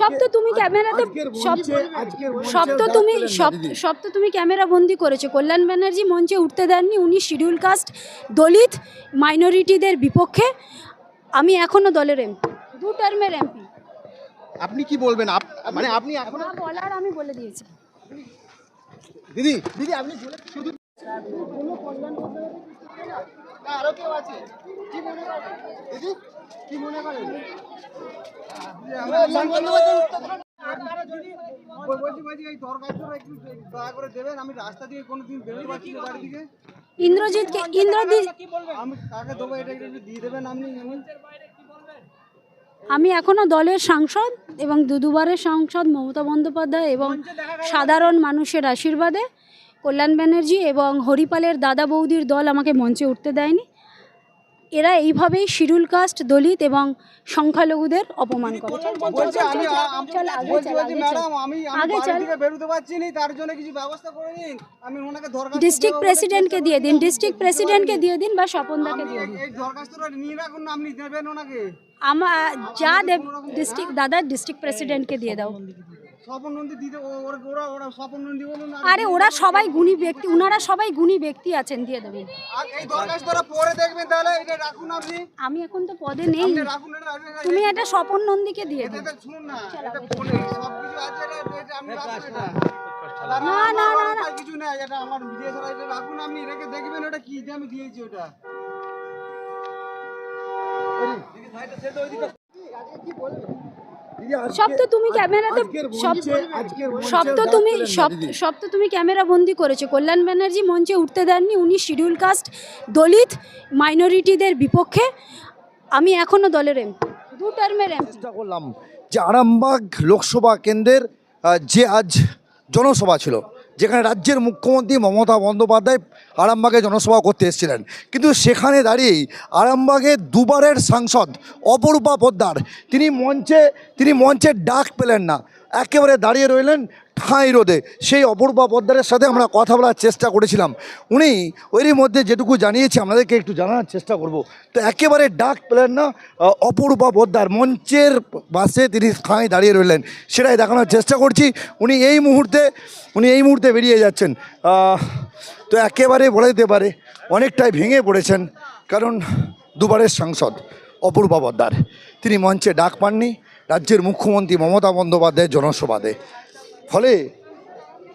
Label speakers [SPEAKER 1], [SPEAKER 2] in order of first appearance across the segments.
[SPEAKER 1] সব তো তুমি ক্যামেরাতে সব তো তুমি ক্যামেরা বন্দি করেছো। কল্যাণ ব্যানার্জি মঞ্চে উঠতে দেননি, উনি শিডিউল কাস্ট, দলিত, মাইনরিটিদের বিপক্ষে। আমি এখনো দলের এমপি, 2 টার্মের এমপি।
[SPEAKER 2] আপনি কি বলবেন? মানে আপনি এখন
[SPEAKER 1] বলার আমি বলে দিয়েছি।
[SPEAKER 2] দিদি দিদি আপনি শুধু আরো কেউ আছে কি মনে করেন দিদি, কি মনে করেন? আমি রাস্তা দিয়ে কোনোদিন বেরোতে পারছি না বাড়ি থেকে।
[SPEAKER 1] ইন্দ্রজিৎ
[SPEAKER 2] আমি কাকে দেবো এটা একটু দিয়ে দেবেন আপনি?
[SPEAKER 1] আমি এখনো দলের সাংসদ এবং দুবারের সাংসদ মমতা বন্দ্যোপাধ্যায় এবং সাধারণ মানুষের আশীর্বাদে কল্যাণ ব্যানার্জি এবং হরিপালের দাদা বৌদির দল আমাকে মঞ্চে উঠতে দেয়নি। এরা এইভাবেই শিডিউল কাস্ট, দলিত এবং সংখ্যালঘুদের অপমান করে। ডিস্ট্রিক্ট প্রেসিডেন্টকে দিয়ে দিন, ডিস্ট্রিক্ট প্রেসিডেন্টকে দিয়ে দিন বা স্বপনদাকে দিয়ে দিন। আমার যা দেব ডিস্ট্রিক্ট প্রেসিডেন্টকে দিয়ে দাও। আরে ওরা সবাই গুণী ব্যক্তি, ওনারা সবাই গুণী ব্যক্তি আছেন, দিয়ে দেবেন। আমি এখন তো পদে নেই, তুমি এটা স্বপন নন্দীকে দিয়ে দেবে। না না না না
[SPEAKER 2] কিছু না, এটা আমার ভিডিও ছাড়া এটা রাখুন, আপনি রেখে দেখবেন ওটা কি আমি দিয়েছি ওটা।
[SPEAKER 1] সব তো তুমি ক্যামেরাতে সব তো তুমি ক্যামেরা বন্দি করেছো। কল্যাণ ব্যানার্জি মঞ্চে উঠতে দেননি, উনি শিডিউল কাস্ট, দলিত, মাইনরিটিদের বিপক্ষে। আমি এখনো দলের এমপি, 2 টার্মের এমপি।
[SPEAKER 3] চেষ্টা করলাম যে আরামবাগ লোকসভা কেন্দ্রের যে আজ জনসভা ছিল, যেখানে রাজ্যের মুখ্যমন্ত্রী মমতা বন্দ্যোপাধ্যায় আরামবাগে জনসভা করতে এসেছিলেন, কিন্তু সেখানে দাঁড়িয়েই আরামবাগের দুবারের সাংসদ অপরূপা পোদ্দার তিনি মঞ্চে ডাক পেলেন না, একেবারে দাঁড়িয়ে রইলেন ঠাঁই রোদে। সেই অপরূপা পোদ্দারের সাথে আমরা কথা বলার চেষ্টা করেছিলাম, উনি ওরই মধ্যে যেটুকু জানিয়েছে আপনাদেরকে একটু জানানোর চেষ্টা করব। তো একেবারে ডাক পেলেন না অপরূপা পোদ্দার, মঞ্চের পাশে তিনি ঠাঁই দাঁড়িয়ে রইলেন, সেটাই দেখানোর চেষ্টা করছি। উনি এই মুহূর্তে বেরিয়ে যাচ্ছেন। তো একেবারে বলা যেতে পারে অনেকটাই ভেঙে পড়েছেন, কারণ দুবারের সাংসদ অপরূপা পোদ্দার তিনি মঞ্চে ডাক পাননি রাজ্যের মুখ্যমন্ত্রী মমতা বন্দ্যোপাধ্যায়ের জনসভাতে। ফলে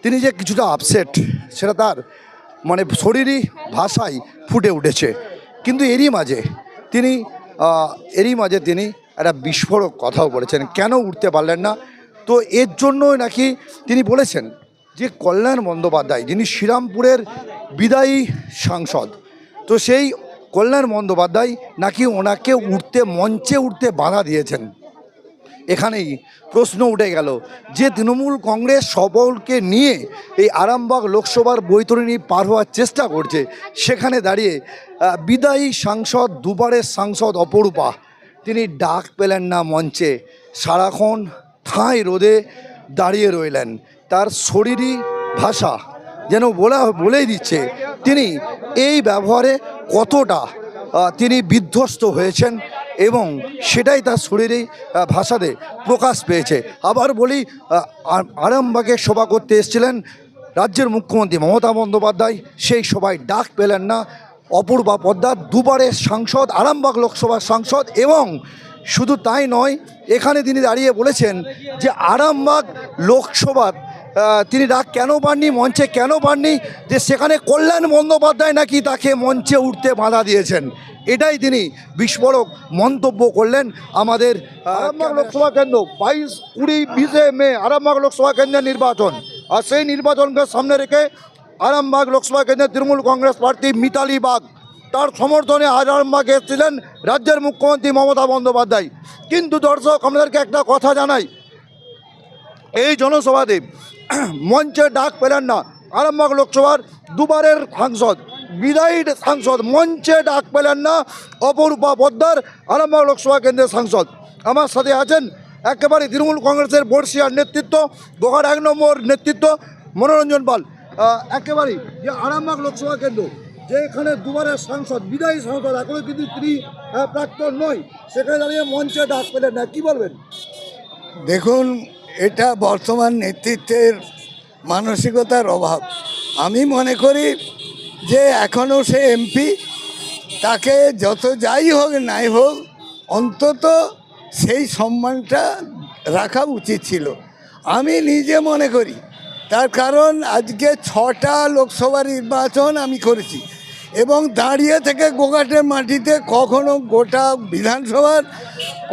[SPEAKER 3] তিনি যে কিছুটা আপসেট, সেটা তার মানে শরীরী ভাষায় ফুটে উঠেছে। কিন্তু এরই মাঝে তিনি একটা বিস্ফোরক কথাও বলেছেন, কেন উঠতে পারলেন না। তো এর জন্যই নাকি তিনি বলেছেন যে কল্যাণ বন্দ্যোপাধ্যায়, যিনি শ্রীরামপুরের বিদায়ী সাংসদ, তো সেই কল্যাণ বন্দ্যোপাধ্যায় নাকি ওনাকে মঞ্চে উঠতে বাধা দিয়েছেন। এখানেই প্রশ্ন উঠে গেল যে তৃণমূল কংগ্রেস সকলকে নিয়ে এই আরামবাগ লোকসভার বৈতরণী পার হওয়ার চেষ্টা করছে, সেখানে দাঁড়িয়ে বিদায়ী সাংসদ, দুবারের সাংসদ অপরূপা তিনি ডাক পেলেন না মঞ্চে, সারাক্ষণ ঠাঁই রোদে দাঁড়িয়ে রইলেন। তার শরীরী ভাষা যেন বলেই দিচ্ছে তিনি এই ব্যবহারে কতটা তিনি বিধ্বস্ত হয়েছেন, এবং সেটাই তার শরীরে ভাষাতে প্রকাশ পেয়েছে। আবার বলি, আরামবাগে সভা করতে এসেছিলেন রাজ্যের মুখ্যমন্ত্রী মমতা বন্দ্যোপাধ্যায়, সেই সভায় ডাক পেলেন না অপূর্বা পোদ্দার, দুবারের সাংসদ, আরামবাগ লোকসভার সাংসদ। এবং শুধু তাই নয়, এখানে তিনি দাঁড়িয়ে বলেছেন যে আরামবাগ লোকসভার তিনি ডাক কেন পাননি, মঞ্চে কেন পাননি, যে সেখানে কল্যাণ বন্দ্যোপাধ্যায় নাকি তাকে মঞ্চে উঠতে বাধা দিয়েছেন। এটাই তিনি বিস্ফোরক মন্তব্য করলেন। আমাদের আরামবাগ লোকসভা কেন্দ্র 22, 20, 20 মে আরামবাগ লোকসভা কেন্দ্রের নির্বাচন, আর সেই নির্বাচনকে সামনে রেখে আরামবাগ লোকসভা কেন্দ্রের তৃণমূল কংগ্রেস প্রার্থী মিতালি বাগ, তার সমর্থনে আরামবাগে এসেছিলেন রাজ্যের মুখ্যমন্ত্রী মমতা বন্দ্যোপাধ্যায়। কিন্তু দর্শক, আমাদেরকে একটা কথা জানাই, এই জনসভাতে মঞ্চে ডাক পেলেন না আরামবাগ লোকসভার দুবারের সাংসদ, বিদায়ী সাংসদ, মঞ্চে ডাক পেলেন না অপরূপা পোদ্দার, আরামবাগ লোকসভা কেন্দ্রের সাংসদ। আমার সাথে আছেন একেবারে তৃণমূল কংগ্রেসের বর্ষিয়ার নেতৃত্ব, গোঘাট 1 নম্বর নেতৃত্ব মনোরঞ্জন পাল। একেবারেই যে আরামবাগ লোকসভা কেন্দ্র, যে এখানে দুবারের সাংসদ, বিদায়ী সাংসদ, এখনও কিন্তু তিনি প্রাক্তন নই, সেখানে দাঁড়িয়ে মঞ্চে ডাক পেলেন না, কি বলবেন?
[SPEAKER 4] দেখুন, এটা বর্তমান নেতৃত্বের মানসিকতার অভাব। আমি মনে করি যে এখনও সে এমপি, তাকে যত যাই হোক নাই হোক অন্তত সেই সম্মানটা রাখা উচিত ছিল, আমি নিজে মনে করি। তার কারণ আজকে 6টা লোকসভা নির্বাচন আমি করেছি এবং দাঁড়িয়ে থেকে গোঘাটের মাটিতে কখনো গোটা বিধানসভার,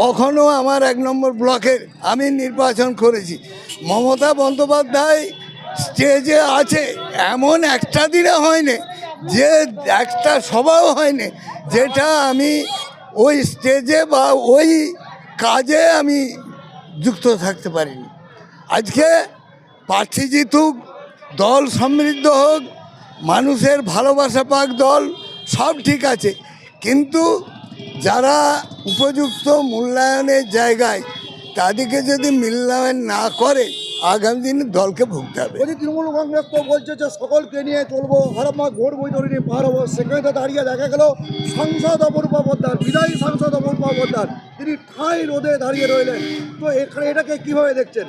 [SPEAKER 4] কখনো আমার 1 নম্বর ব্লকের আমি নির্বাচন করেছি। মমতা বন্দ্যোপাধ্যায় স্টেজে আছে এমন একটা দিনে হয়নি, যে একটা সভাও হয়নি যেটা আমি ওই স্টেজে বা ওই কাজে আমি যুক্ত থাকতে পারিনি। আজকে প্রার্থী জিতুক, দল সমৃদ্ধ হোক, মানুষের ভালোবাসা পাক দল, সব ঠিক আছে, কিন্তু যারা উপযুক্ত মূল্যায়নের জায়গায় তাদেরকে যদি মূল্যায়ন না করে আগামী দিনে দলকে ভুগতে হবে।
[SPEAKER 3] বলছি তৃণমূল কংগ্রেস তো বলছে যে সকলকে নিয়ে চলবো, হারাম্মা ঘোর বৈতরণী পার হবো, সেখানে তো দাঁড়িয়ে দেখা গেল সাংসদ অপরূপা পোদ্দার, বিদায়ী সাংসদ অপরূপা পোদ্দার তিনি ঠাঁই রোদে দাঁড়িয়ে রইলেন। তো এখানে এটাকে কিভাবে দেখছেন?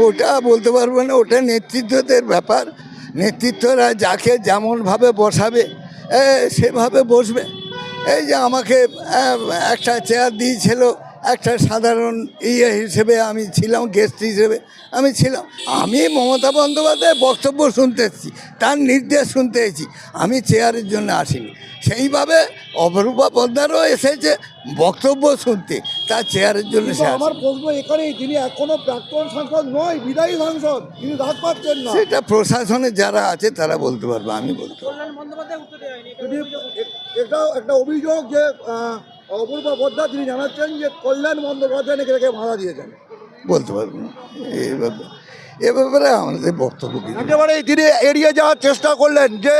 [SPEAKER 4] ওটা বলতে পারবো না, ওটা নেতৃত্বদের ব্যাপার। নেতৃত্বরা যাকে যেমনভাবে বসাবে সেভাবে বসবে। এই যে আমাকে একটা চেয়ার দিয়েছিল, একটা সাধারণ হিসেবে আমি ছিলাম, গেস্ট হিসেবে আমি ছিলাম। আমি মমতা বন্দ্যোপাধ্যায়ের বক্তব্য শুনতে এসেছি, তার নির্দেশ শুনতে এসেছি, আমি চেয়ারের জন্য আসিনি। সেইভাবে অপরূপা পোদ্দারও এসেছে বক্তব্য শুনতে, তার চেয়ারের জন্য সে আসেনি।
[SPEAKER 3] আমার প্রশ্ন এখানেই, তিনি এখনো প্রাক্তন সাংসদ নয়, বিদায়ী সাংসদ, তিনি ডাক পাচ্ছেন না।
[SPEAKER 4] সেটা প্রশাসনে যারা আছে তারা বলতে পারবে, আমি বলতে পারবো না।
[SPEAKER 3] এটাও একটা অভিযোগ যে অপূর্বা পোদ্দার তিনি জানাচ্ছেন যে কল্যাণ বন্দ্যোপাধ্যায় নাকি তাকে ভাড়া দিয়েছেন।
[SPEAKER 4] বলতে পারবো না এ ব্যাপারে আমাদের বক্তব্য কি।
[SPEAKER 3] একেবারেই তিনি এড়িয়ে যাওয়ার চেষ্টা করলেন যে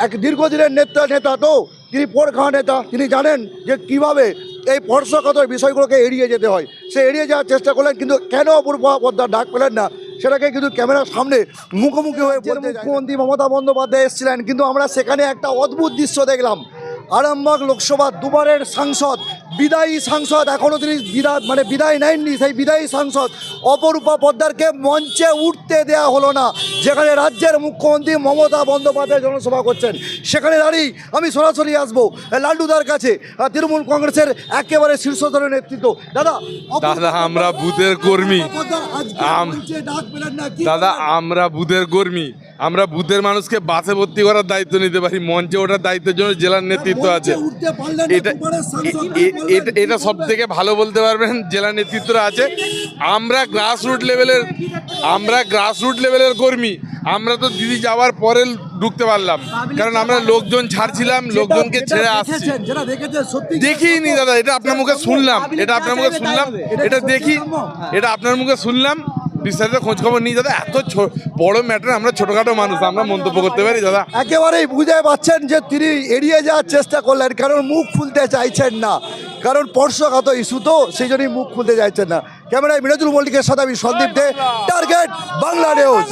[SPEAKER 3] এক দীর্ঘদিনের নেতা তো তিনি পরখা নেতা, তিনি জানেন যে কিভাবে এই স্পর্শকাতর বিষয়গুলোকে এড়িয়ে যেতে হয়, সে এড়িয়ে যাওয়ার চেষ্টা করলেন। কিন্তু কেন অপূর্বা পোদ্দার ডাক পেলেন না সেটাকে কিন্তু ক্যামেরার সামনে মুখোমুখি হয়ে মুখ্যমন্ত্রী মমতা বন্দ্যোপাধ্যায় এসেছিলেন, কিন্তু আমরা সেখানে একটা অদ্ভুত দৃশ্য দেখলাম। আরামবাগ লোকসভা দুবারের সাংসদ, বিদায়ী সাংসদ, এখনও তিনি বিদায় নেননি, সেই বিদায়ী সাংসদ অপরূপা পোদ্দারকে মঞ্চে উঠতে দেওয়া হলো না, যেখানে রাজ্যের মুখ্যমন্ত্রী মমতা বন্দ্যোপাধ্যায় জনসভা করছেন। সেখানে দাঁড়িয়ে আমি সরাসরি আসবো লাল্ডুদার কাছে, তৃণমূল কংগ্রেসের একেবারে শীর্ষস্তরের নেতৃত্ব। দাদা
[SPEAKER 5] আমরা বুথের কর্মী, দাদা আমরা বুথের কর্মী, আমরা বুথের মানুষকে বাসে ভর্তি করার দায়িত্ব নিতে পারি, মঞ্চে ওঠার দায়িত্বের জন্য জেলার নেতৃত্ব আছে। এটা সব থেকে ভালো বলতে পারবেন জেলা নেতৃত্বরা আছে। আমরা গ্রাসরুট লেভেলের কর্মী। আমরা তো দিদি যাওয়ার পরে ঢুকতে পারলাম, কারণ আমরা লোকজন ছাড়ছিলাম, লোকজনকে ছেড়ে আসছি। দেখিনি দাদা, এটা আপনার মুখে শুনলাম, এটা আপনার মুখে শুনলাম, বিস্তারিত খোঁজ খবর নিই দাদা। এত বড় ম্যাটার, আমরা ছোটখাটো মানুষ, আমরা মন্তব্য করতে পারি দাদা।
[SPEAKER 3] একেবারেই বুঝতে পারছেন যে তিনি এড়িয়ে যাওয়ার চেষ্টা করলেন, কারণ মুখ খুলতে চাইছেন না, কারণ স্পর্শকাতর ইস্যু তো, সেই জন্যই মুখ খুলতে চাইছেন না। ক্যামেরায় মিরাজুল মল্লিকের সাথে আমি সন্দীপ দে, টার্গেট বাংলা নিউজ।